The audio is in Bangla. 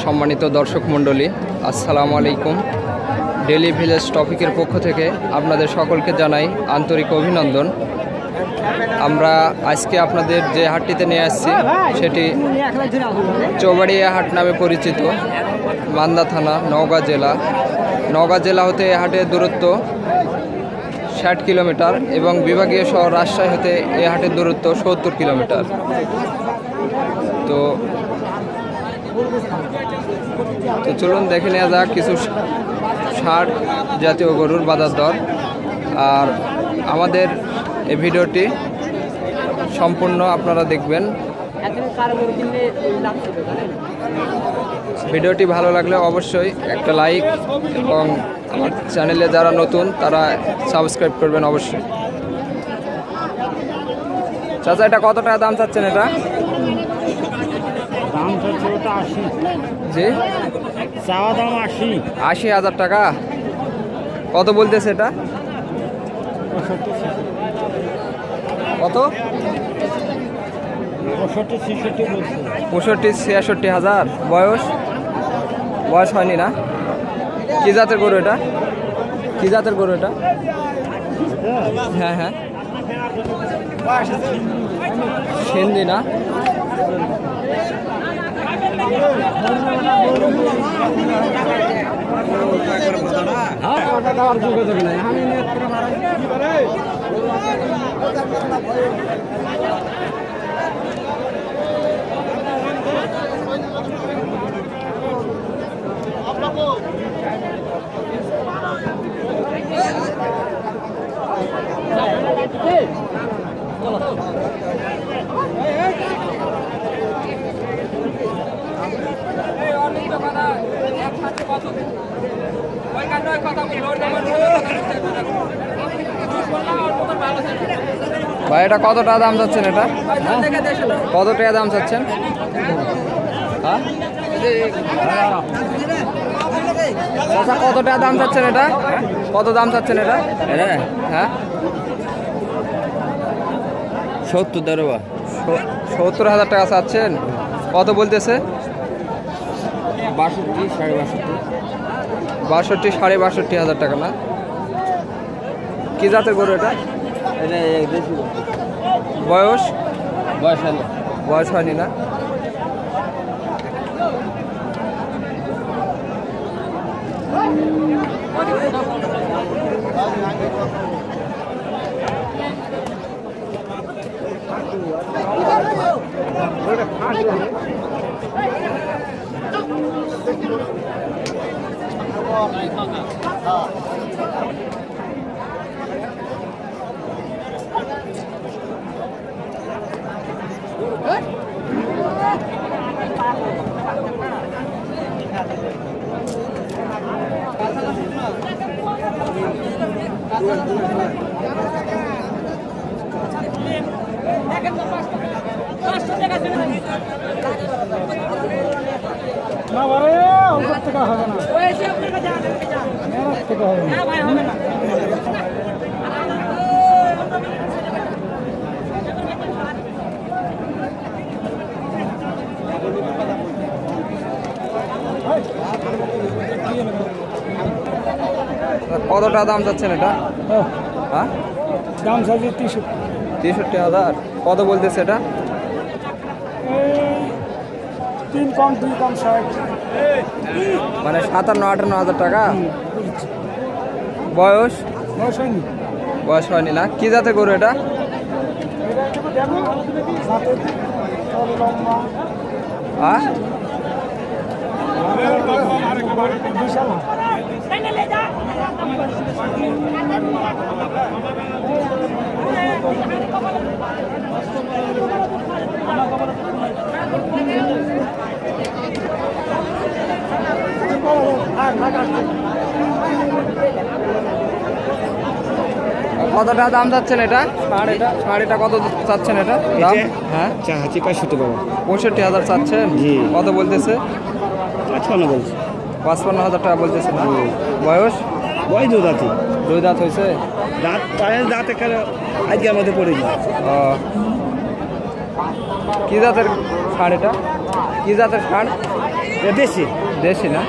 সম্মানিত দর্শক মণ্ডলী, আসসালামু আলাইকুম। ডেলি ভিলেজ টপিকের পক্ষ থেকে আপনাদের সকলকে জানাই আন্তরিক অভিনন্দন। আমরা আজকে আপনাদের যে হাটটিতে নিয়ে আসছি সেটি চৌবাড়িয়া হাট নামে পরিচিত, মান্দা থানা, নওগাঁ জেলা। নওগাঁ জেলা হতে এ হাটের দূরত্ব 60 কিলোমিটার এবং বিভাগীয় শহর রাজশাহী হতে এ হাটের দূরত্ব 70 কিলোমিটার। তো চলুন দেখে নেওয়া যাক কিছু ষাঁড় জাতীয় গরুর বাজার দর। আর আমাদের এই ভিডিওটি সম্পূর্ণ আপনারা দেখবেন। ভিডিওটি ভালো লাগলে অবশ্যই একটা লাইক এবং আমার চ্যানেলে যারা নতুন তারা সাবস্ক্রাইব করবেন অবশ্যই। চাচা, এটা কত টাকা দাম চাচ্ছেন? এটা দাম চাচ্ছে ওটা 80। জি, চাওয়া দাম 80। 80,000 টাকা। কত বলতেছে এটা? কত? 65-66,000। বয়স হয়নি না? কি জাতের গরু এটা? কি জাতের গরু এটা? হ্যাঁ হ্যাঁ, সিন্ধি না? ভাই, এটা কত টাকা দাম চাচ্ছেন? এটা কত টাকা দাম চাচ্ছেন? হ্যাঁ, কত টাকা দাম চাচ্ছেন? এটা কত দাম চাচ্ছেন? এটা হ্যাঁ 70,000 টাকা চাচ্ছেন। কত বলতেছে? 62-62,500 টাকা না? কি জাতের গরু এটা? বয়স হয়নি না? কত টাকা দাম চাচ্ছেন এটা? হ্যাঁ, দাম চাচ্ছে 63,000। কত বলতেছে এটা? 3 কম 2 কম 60, মানে 57-58,000 টাকা। বয়স হয়নি না? কি জাতের গরু এটা? হ্যাঁ, কত টাকা দাম চাচ্ছেন এটা? ষাঁড় কত চাচ্ছেন এটা দাম? হ্যাঁ, 65,000 চাচ্ছেন। কত বলতেছে? 55,000 টাকা বলতেছে না? বয়স 2 দাঁত হয়েছে। দাঁত আজকের মধ্যে পড়ে যায়। কি জাতের ষাঁড় এটা? কি জাতের ষাঁড়? দেশি দেশি না?